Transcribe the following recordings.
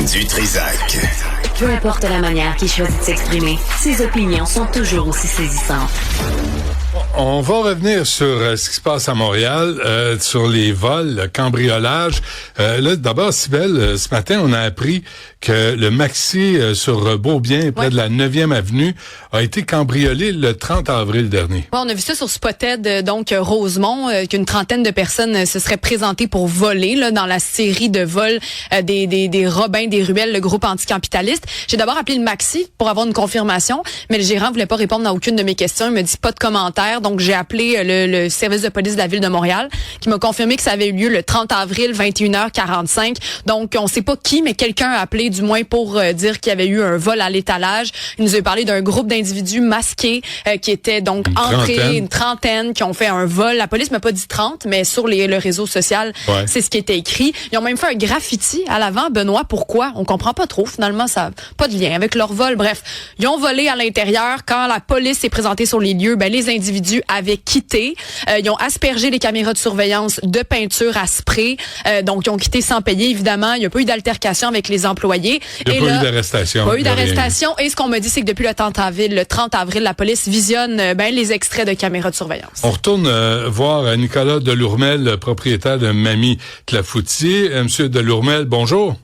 Du Trizac. Peu importe la manière qu'il choisit de s'exprimer, ses opinions sont toujours aussi saisissantes. On va revenir sur ce qui se passe à Montréal, sur les vols, le cambriolage. Là, d'abord, Cybèle, ce matin, on a appris que le Maxi sur Beaubien, près de la 9e avenue, a été cambriolé le 30 avril dernier. On a vu ça sur Spotted, donc Rosemont, qu'une trentaine de personnes se seraient présentées pour voler là, dans la série de vols des Robins des Ruelles, le groupe anticapitaliste. J'ai d'abord appelé le Maxi pour avoir une confirmation, mais le gérant voulait pas répondre à aucune de mes questions. Il me dit pas de commentaires. Donc, j'ai appelé le service de police de la Ville de Montréal qui m'a confirmé que ça avait eu lieu le 30 avril, 21h45. Donc, on sait pas qui, mais quelqu'un a appelé du moins pour dire qu'il y avait eu un vol à l'étalage. Il nous a parlé d'un groupe d'individus masqués qui étaient donc entrés, une trentaine, qui ont fait un vol. La police m'a pas dit 30, mais sur le réseau social, c'est ce qui était écrit. Ils ont même fait un graffiti à l'avant. Benoît, pourquoi? On comprend pas trop. Finalement, ça n'a pas de lien avec leur vol. Bref, ils ont volé à l'intérieur. Quand la police s'est présentée sur les lieux, les individus avaient quitté. Ils ont aspergé les caméras de surveillance de peinture à spray. Donc, ils ont quitté sans payer, évidemment. Il n'y a pas eu d'altercation avec les employés. Il n'y a pas eu d'arrestation. Pas eu d'arrestation. Et ce qu'on me dit, c'est que depuis le 30 avril, la police visionne les extraits de caméras de surveillance. On retourne voir Nicolas Delourmel, le propriétaire de Mamie Clafoutis. Monsieur Delourmel, bonjour.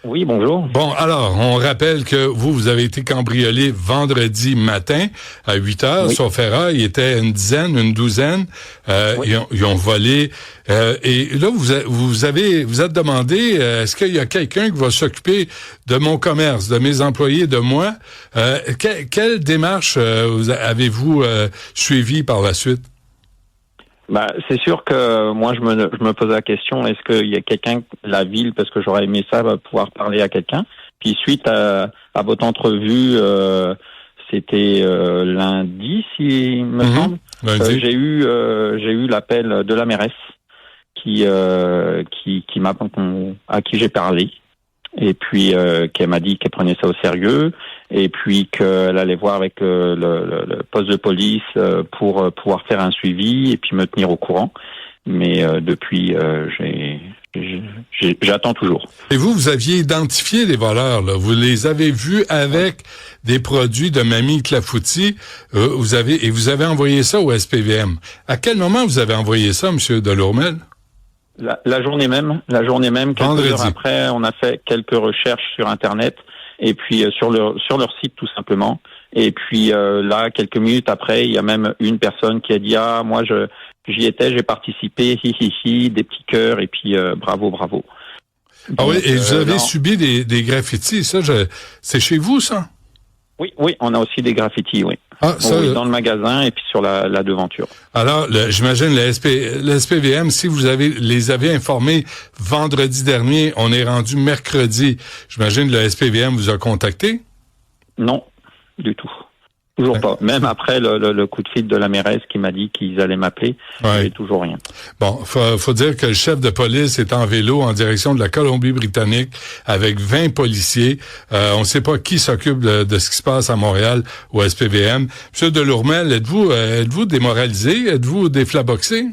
Oui, bonjour. Bon, alors, on rappelle que vous avez été cambriolé vendredi matin à 8 heures, sauf erreur. Il était une douzaine. Ils ont volé. Et là, vous êtes demandé, est-ce qu'il y a quelqu'un qui va s'occuper de mon commerce, de mes employés, de moi? Quelle démarche avez-vous suivie par la suite? C'est sûr que moi je me pose la question, est-ce qu'il y a quelqu'un, la ville, parce que j'aurais aimé ça, va pouvoir parler à quelqu'un. Puis suite à votre entrevue, c'était lundi, s'il me semble. J'ai eu l'appel de la mairesse à qui j'ai parlé. Et puis qu'elle m'a dit qu'elle prenait ça au sérieux, et puis qu'elle allait voir avec le poste de police pour pouvoir faire un suivi et puis me tenir au courant. Mais depuis, j'attends toujours. Et vous aviez identifié les voleurs, là. Vous les avez vus avec des produits de Mamie Clafoutis. Vous avez envoyé ça au SPVM. À quel moment vous avez envoyé ça, Monsieur Delourmel? La journée même, quelques heures après, on a fait quelques recherches sur Internet et puis sur leur site tout simplement. Et puis là, quelques minutes après, il y a même une personne qui a dit moi j'y étais, j'ai participé, des petits cœurs et puis bravo. Donc, et vous avez subi des graffitis, ça, c'est chez vous ça? Oui, on a aussi des graffitis, oui. Dans le magasin et puis sur la devanture. Alors, j'imagine le SPVM, si vous les avez informés vendredi dernier, on est rendu mercredi. J'imagine le SPVM vous a contacté? Non, du tout. Toujours pas. Même après le coup de fil de la mairesse qui m'a dit qu'ils allaient m'appeler, j'ai toujours rien. Bon, faut dire que le chef de police est en vélo en direction de la Colombie-Britannique avec 20 policiers. On ne sait pas qui s'occupe de ce qui se passe à Montréal au SPVM. Monsieur Delourmel, êtes-vous démoralisé? Êtes-vous déflaboxé?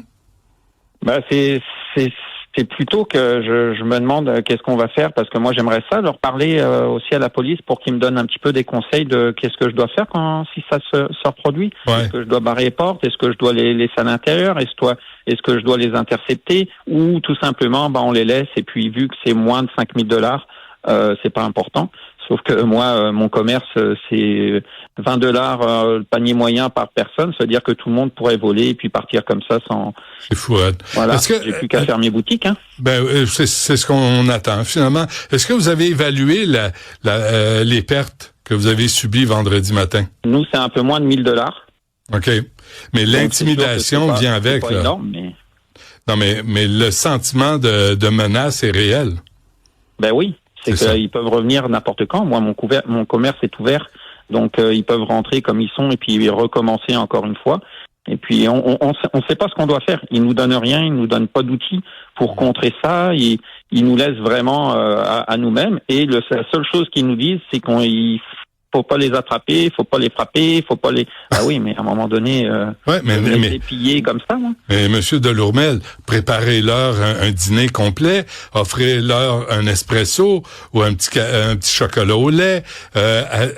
C'est plutôt que je me demande qu'est-ce qu'on va faire, parce que moi j'aimerais ça leur parler aussi à la police pour qu'ils me donnent un petit peu des conseils de qu'est-ce que je dois faire si ça se reproduit. Est-ce que je dois barrer les portes? Est-ce que je dois les laisser à l'intérieur? Est-ce que je dois les intercepter? Ou tout simplement on les laisse et puis vu que c'est moins de $5,000, c'est pas important. Sauf que moi, mon commerce, c'est $20 le panier moyen par personne. Ça veut dire que tout le monde pourrait voler et puis partir comme ça sans... C'est fou, hein? Voilà, j'ai plus qu'à faire mes boutiques. Hein. C'est ce qu'on attend, finalement. Est-ce que vous avez évalué les pertes que vous avez subies vendredi matin? Nous, c'est un peu moins de $1,000. OK. Mais l'intimidation vient avec, là. Énorme, mais... Non, mais le sentiment de menace est réel. Oui. C'est qu'ils peuvent revenir n'importe quand. Moi, mon commerce est ouvert, donc ils peuvent rentrer comme ils sont et puis recommencer encore une fois. Et puis on sait pas ce qu'on doit faire. Ils nous donnent rien, ils nous donnent pas d'outils pour contrer ça. Ils nous laissent vraiment à nous-mêmes. Et la seule chose qu'ils nous disent, c'est qu'il faut pas les attraper, il faut pas les frapper, il faut pas les... Ah oui, mais à un moment donné, les piller comme ça, moi. Mais Monsieur Delourmel, préparez-leur un dîner complet, offrez-leur un espresso ou un petit chocolat au lait,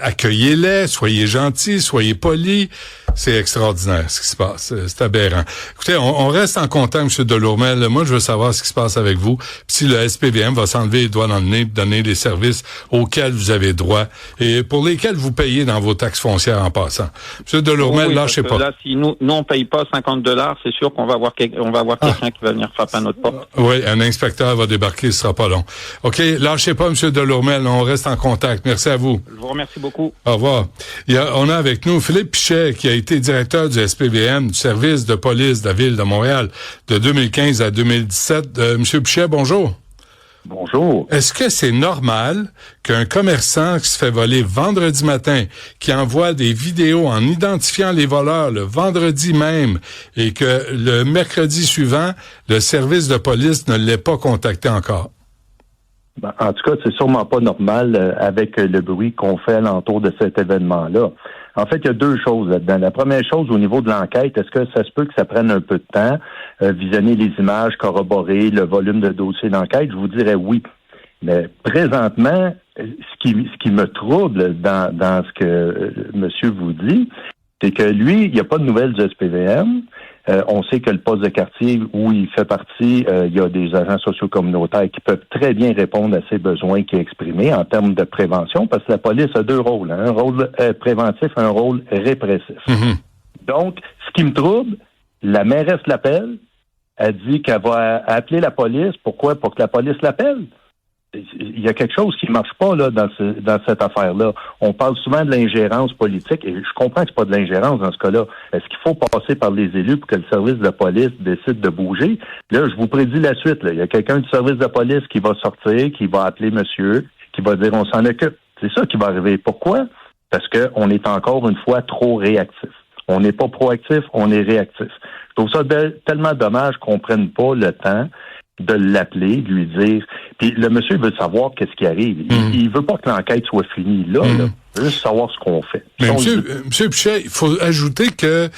accueillez-les, soyez gentils, soyez polis. C'est extraordinaire ce qui se passe. C'est aberrant. Écoutez, on reste en contact, M. Delourmel. Moi, je veux savoir ce qui se passe avec vous. Puis si le SPVM va s'enlever les doigts dans le nez, donner les services auxquels vous avez droit et pour lesquels vous payez dans vos taxes foncières en passant. M. Delourmel, lâchez pas. Là, si nous on paye pas $50, c'est sûr qu'on va avoir quelqu'un qui va venir frapper à notre porte. Oui, un inspecteur va débarquer, ce sera pas long. OK, lâchez pas, M. Delourmel. On reste en contact. Merci à vous. Je vous remercie beaucoup. Au revoir. On a avec nous Philippe Pichet, qui a été directeur du SPVM, du service de police de la Ville de Montréal, de 2015 à 2017. Monsieur Pichet, bonjour. Bonjour. Est-ce que c'est normal qu'un commerçant qui se fait voler vendredi matin, qui envoie des vidéos en identifiant les voleurs le vendredi même et que le mercredi suivant, le service de police ne l'ait pas contacté encore? Ben, en tout cas, c'est sûrement pas normal avec le bruit qu'on fait alentour de cet événement-là. En fait, il y a deux choses là-dedans. La première chose, au niveau de l'enquête, est-ce que ça se peut que ça prenne un peu de temps, visionner les images, corroborer le volume de dossiers d'enquête? Je vous dirais oui. Mais présentement, ce qui me trouble dans ce que monsieur vous dit, c'est que lui, il n'y a pas de nouvelles du SPVM. On sait que le poste de quartier où il fait partie, il y a des agents sociaux communautaires qui peuvent très bien répondre à ses besoins qui est exprimé en termes de prévention, parce que la police a deux rôles, un rôle préventif et un rôle répressif. Mm-hmm. Donc, ce qui me trouble, la mairesse l'appelle, elle dit qu'elle va appeler la police. Pourquoi? Pour que la police l'appelle. Il y a quelque chose qui marche pas là dans cette affaire-là. On parle souvent de l'ingérence politique et je comprends que c'est pas de l'ingérence dans ce cas-là. Est-ce qu'il faut passer par les élus pour que le service de police décide de bouger? Là, je vous prédis la suite. Là. Il y a quelqu'un du service de police qui va sortir, qui va appeler monsieur, qui va dire on s'en occupe. C'est ça qui va arriver. Pourquoi? Parce que on est encore une fois trop réactif. On n'est pas proactif, on est réactif. Je trouve ça tellement dommage qu'on prenne pas le temps de l'appeler, de lui dire. Puis le monsieur veut savoir qu'est-ce qui arrive. Il veut pas que l'enquête soit finie là. Il veut juste savoir ce qu'on fait. Mais monsieur Pichet, il faut ajouter que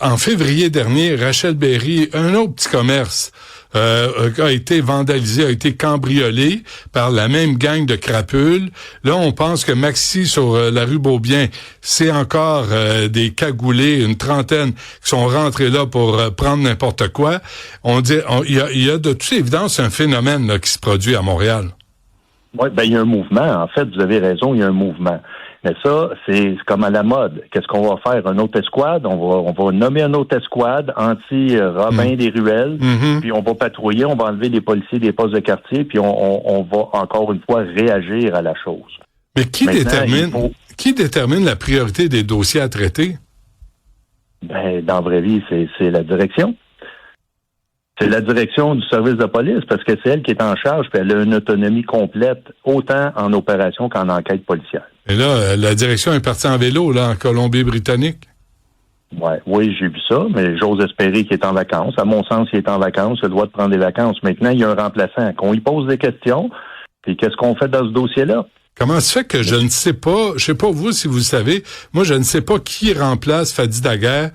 en février dernier, Rachel Berry, un autre petit commerce, a été vandalisé, a été cambriolé par la même gang de crapules. Là, on pense que Maxi sur la rue Beaubien, c'est encore des cagoulés, une trentaine qui sont rentrés là pour prendre n'importe quoi. On dit, il y a de toute évidence un phénomène là, qui se produit à Montréal. Oui, ben il y a un mouvement. En fait, vous avez raison, il y a un mouvement. Mais ça, c'est comme à la mode. Qu'est-ce qu'on va faire? Un autre escouade? On va nommer un autre escouade anti-Robin des Ruelles, puis on va patrouiller, on va enlever les policiers des postes de quartier, puis on va encore une fois réagir à la chose. Mais qui détermine la priorité des dossiers à traiter? Ben, dans la vraie vie, c'est la direction. C'est la direction du service de police, parce que c'est elle qui est en charge, puis elle a une autonomie complète, autant en opération qu'en enquête policière. Et là, la direction est partie en vélo, là, en Colombie-Britannique. Ouais, oui, j'ai vu ça, mais j'ose espérer qu'il est en vacances. À mon sens, il est en vacances, il a le droit de prendre des vacances. Maintenant, il y a un remplaçant. Qu'on lui pose des questions, puis qu'est-ce qu'on fait dans ce dossier-là? Comment se fait que je ne sais pas, je sais pas vous si vous le savez, moi je ne sais pas qui remplace Fadi Daguerre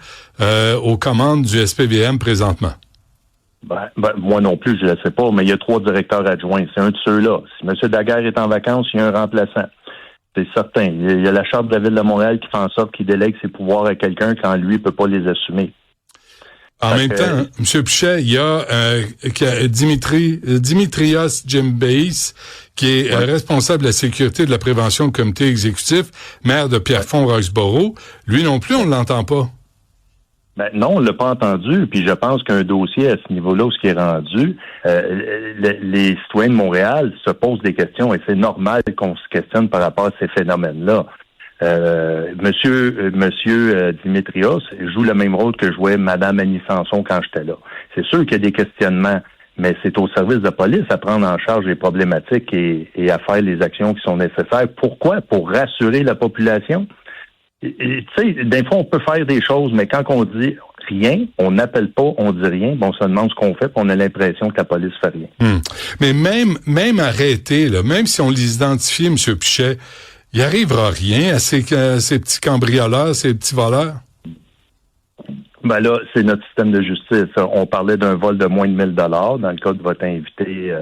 aux commandes du SPVM présentement. Ben, moi non plus, je ne sais pas, mais il y a 3 directeurs adjoints. C'est un de ceux-là. Si M. Daguerre est en vacances, il y a un remplaçant. C'est certain. Il y a la Charte de la Ville de Montréal qui fait en sorte qu'il délègue ses pouvoirs à quelqu'un quand lui ne peut pas les assumer. En même temps, M. Pichet, il y a Dimitrios Djembéis, qui est responsable de la sécurité et de la prévention du comité exécutif, maire de Pierrefonds-Roxborough. Lui non plus, on ne l'entend pas. Ben non, on l'a pas entendu. Puis je pense qu'un dossier à ce niveau-là, où ce qui est rendu, les citoyens de Montréal se posent des questions et c'est normal qu'on se questionne par rapport à ces phénomènes-là. Monsieur Dimitrios joue le même rôle que jouait Madame Annie Sanson quand j'étais là. C'est sûr qu'il y a des questionnements, mais c'est au service de police à prendre en charge les problématiques et à faire les actions qui sont nécessaires. Pourquoi? Pour rassurer la population. Tu sais, des fois, on peut faire des choses, mais quand on dit rien, on n'appelle pas, on dit rien, bon, on se demande ce qu'on fait, puis on a l'impression que la police fait rien. Mais même arrêté, là, même si on les identifie, M. Pichet, Il arrivera rien à ces petits cambrioleurs, ces petits voleurs? Ben là, c'est notre système de justice. On parlait d'un vol de moins de 1 000 $ dans le cas de votre invité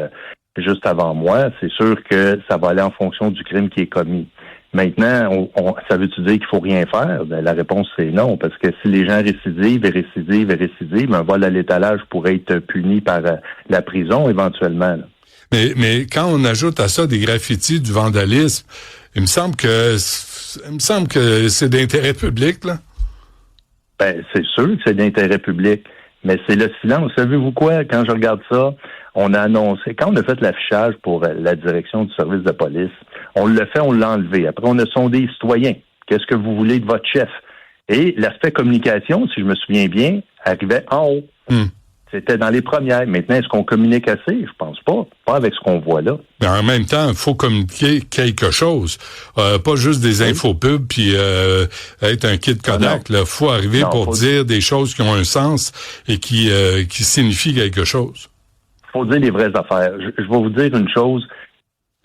juste avant moi. C'est sûr que ça va aller en fonction du crime qui est commis. Maintenant, ça veut-tu dire qu'il faut rien faire? Ben, la réponse, c'est non, parce que si les gens récidivent, un vol à l'étalage pourrait être puni par la prison éventuellement. Là. Mais quand on ajoute à ça des graffitis, du vandalisme, il me semble que c'est d'intérêt public, là. Ben, c'est sûr que c'est d'intérêt public, mais c'est le silence. Savez-vous quoi? Quand je regarde ça, on a annoncé, quand on a fait l'affichage pour la direction du service de police, on l'a fait, on l'a enlevé. Après, on a sondé les citoyens. Qu'est-ce que vous voulez de votre chef? Et l'aspect communication, si je me souviens bien, arrivait en haut. C'était dans les premières. Maintenant, est-ce qu'on communique assez? Je pense pas. Pas avec ce qu'on voit là. Mais en même temps, il faut communiquer quelque chose. Pas juste des infopubs puis être un kid Kodak. Il faut arriver pour dire des choses qui ont un sens et qui signifient quelque chose. Faut dire les vraies affaires. Je vais vous dire une chose.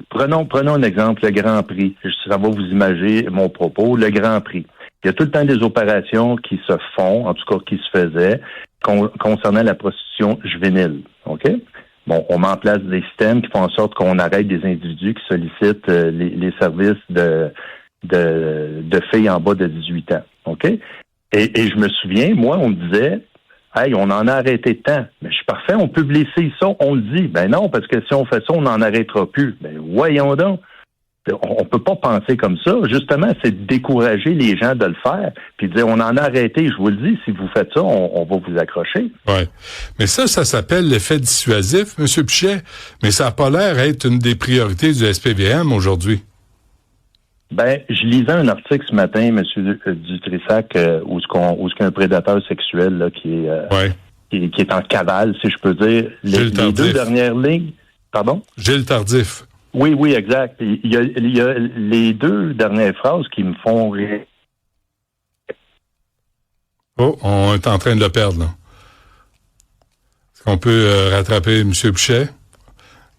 Prenons un exemple, le Grand Prix. Ça va vous imaginer mon propos. Le Grand Prix. Il y a tout le temps des opérations qui se font, en tout cas qui se faisaient, concernant la prostitution juvénile. OK? Bon, on met en place des systèmes qui font en sorte qu'on arrête des individus qui sollicitent les services de filles en bas de 18 ans. OK? Et je me souviens, moi, on me disait, hey, on en a arrêté tant. Mais je suis parfait, on peut blesser ça, on le dit. Ben non, parce que si on fait ça, on n'en arrêtera plus. Ben voyons donc. On peut pas penser comme ça. Justement, c'est de décourager les gens de le faire, puis de dire, on en a arrêté. Je vous le dis, si vous faites ça, on va vous accrocher. Ouais. Mais ça s'appelle l'effet dissuasif, M. Pichet. Mais ça n'a pas l'air d'être une des priorités du SPVM aujourd'hui. Ben, je lisais un article ce matin, M. Dutrissac, où il y a un prédateur sexuel là, qui est en cavale, si je peux dire. Les 2 dernières lignes. Pardon? Gilles Tardif. Oui, exact. Il y a les 2 dernières phrases qui me font rire. Oh, on est en train de le perdre, là. Est-ce qu'on peut rattraper M. Pichet?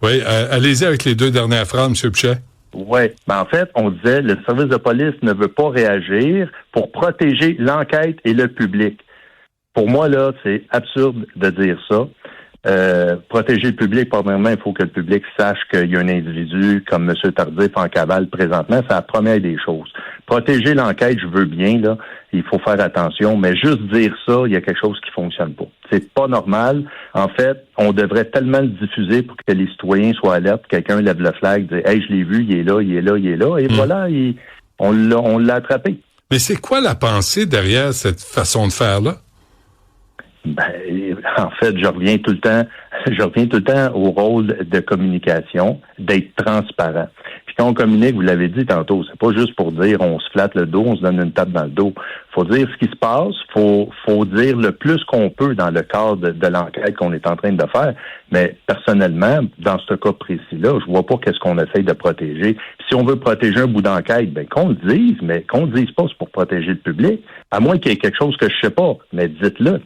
Oui, allez-y avec les 2 dernières phrases, M. Pichet. Oui. Ben, en fait, on disait, le service de police ne veut pas réagir pour protéger l'enquête et le public. Pour moi, là, c'est absurde de dire ça. Protéger le public, premièrement, il faut que le public sache qu'il y a un individu comme M. Tardif en cavale présentement. C'est la première des choses. Protéger l'enquête, je veux bien, là. Il faut faire attention, mais juste dire ça, il y a quelque chose qui fonctionne pas. C'est pas normal. En fait, on devrait tellement le diffuser pour que les citoyens soient alertes, quelqu'un lève le flag, dit « Hey, je l'ai vu, il est là, et voilà, on l'a attrapé. » Mais c'est quoi la pensée derrière cette façon de faire-là? Ben, en fait, je reviens tout le temps au rôle de communication, d'être transparent. Puis quand on communique, vous l'avez dit tantôt, c'est pas juste pour dire on se flatte le dos, on se donne une tape dans le dos. Faut dire ce qui se passe, faut dire le plus qu'on peut dans le cadre de l'enquête qu'on est en train de faire. Mais personnellement, dans ce cas précis-là, je vois pas qu'est-ce qu'on essaye de protéger. Si on veut protéger un bout d'enquête, ben qu'on le dise, mais qu'on le dise pas, c'est pour protéger le public. À moins qu'il y ait quelque chose que je sais pas, mais dites-le.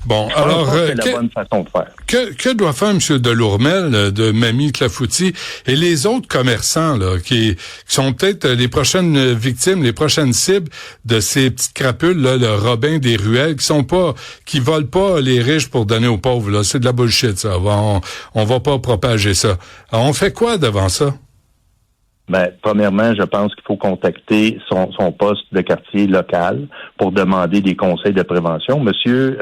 Bon, alors, c'est la bonne façon de faire. Que doit faire M. Delourmel de Mamie Clafoutis et les autres commerçants là qui sont peut-être les prochaines victimes, les prochaines cibles de ces petites crapules là, le Robin des ruelles, qui volent pas les riches pour donner aux pauvres là, c'est de la bullshit ça. On va pas propager ça. Alors, on fait quoi devant ça? Ben, premièrement, je pense qu'il faut contacter son poste de quartier local pour demander des conseils de prévention. Monsieur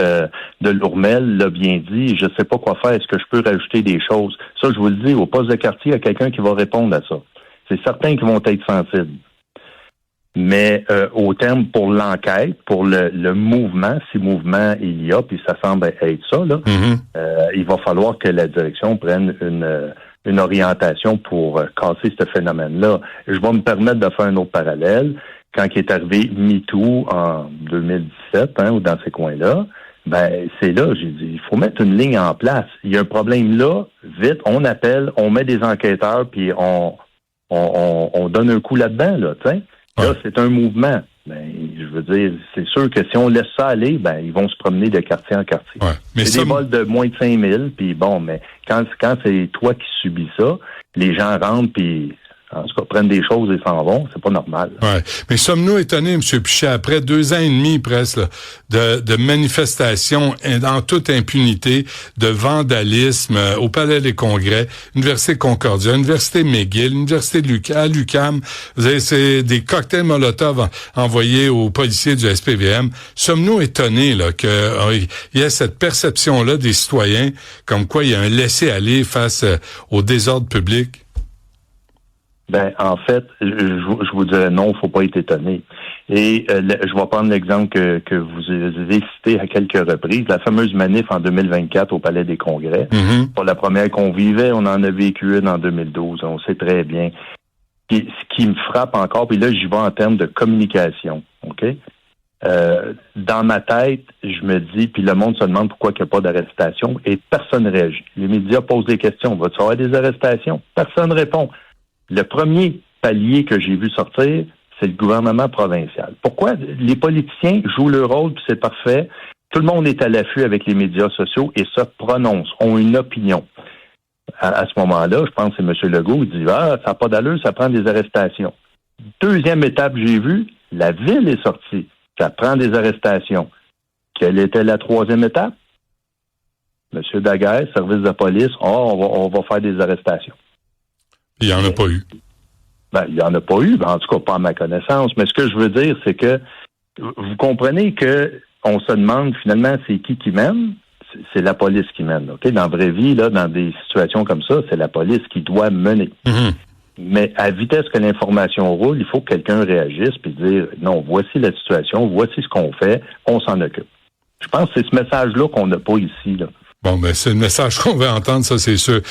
Delourmel l'a bien dit, je ne sais pas quoi faire, est-ce que je peux rajouter des choses? Ça, je vous le dis, au poste de quartier, il y a quelqu'un qui va répondre à ça. C'est certain qu'ils vont être sensibles. Mais au terme pour l'enquête, pour le mouvement, si mouvement il y a, puis ça semble être ça, là, il va falloir que la direction prenne une orientation pour casser ce phénomène-là. Je vais me permettre de faire un autre parallèle. Quand il est arrivé MeToo en 2017, ou dans ces coins-là, ben c'est là, j'ai dit, il faut mettre une ligne en place. Il y a un problème là, vite, on appelle, on met des enquêteurs, puis on donne un coup là-dedans, là, tu sais. Là, c'est un mouvement. Ben, je veux dire, c'est sûr que si on laisse ça aller, ben ils vont se promener de quartier en quartier. Ouais, mais c'est des vols de moins de 5 000, puis bon, mais quand c'est toi qui subis ça, les gens rentrent, puis En tout cas, prennent des choses et s'en vont, c'est pas normal. Ouais. Mais sommes-nous étonnés, M. Pichet, après 2 ans et demi presque là, de manifestations en toute impunité, de vandalisme au Palais des Congrès, Université Concordia, Université McGill, Université de à l'UQAM, c'est des cocktails Molotov envoyés aux policiers du SPVM. Sommes-nous étonnés là qu'il y ait cette perception-là des citoyens comme quoi il y a un laisser-aller face au désordre public? Ben, en fait, je vous dirais non, faut pas être étonné. Et je vais prendre l'exemple que vous avez cité à quelques reprises, la fameuse manif en 2024 au Palais des Congrès. Mm-hmm. Pour la première qu'on vivait, on en a vécu une en 2012, on sait très bien. Ce qui me frappe encore, puis là, j'y vais en termes de communication, OK? Dans ma tête, je me dis, puis le monde se demande pourquoi il n'y a pas d'arrestation, et personne ne réagit. Les médias posent des questions. Va-t-il y avoir des arrestations? Personne ne répond. Le premier palier que j'ai vu sortir, c'est le gouvernement provincial. Pourquoi? Les politiciens jouent leur rôle, puis c'est parfait. Tout le monde est à l'affût avec les médias sociaux et se prononce, ont une opinion. À ce moment-là, je pense que c'est M. Legault qui dit « Ah, ça n'a pas d'allure, ça prend des arrestations. » Deuxième étape que j'ai vue, la ville est sortie. Ça prend des arrestations. Quelle était la troisième étape? M. Daguerre, service de police, on va faire des arrestations. Il n'y en a pas eu. Ben, il n'y en a pas eu, en tout cas pas à ma connaissance. Mais ce que je veux dire, c'est que vous comprenez que on se demande finalement c'est qui mène? C'est la police qui mène. OK? Dans la vraie vie, là, dans des situations comme ça, c'est la police qui doit mener. Mm-hmm. Mais à vitesse que l'information roule, il faut que quelqu'un réagisse puis dire non, voici la situation, voici ce qu'on fait, on s'en occupe. Je pense que c'est ce message-là qu'on n'a pas ici, là. Bon, ben c'est le message qu'on veut entendre, ça c'est sûr.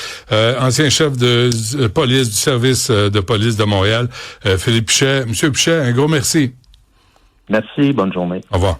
Ancien chef de police du service de police de Montréal, Philippe Pichet. Monsieur Pichet, un gros merci. Merci, bonne journée. Au revoir.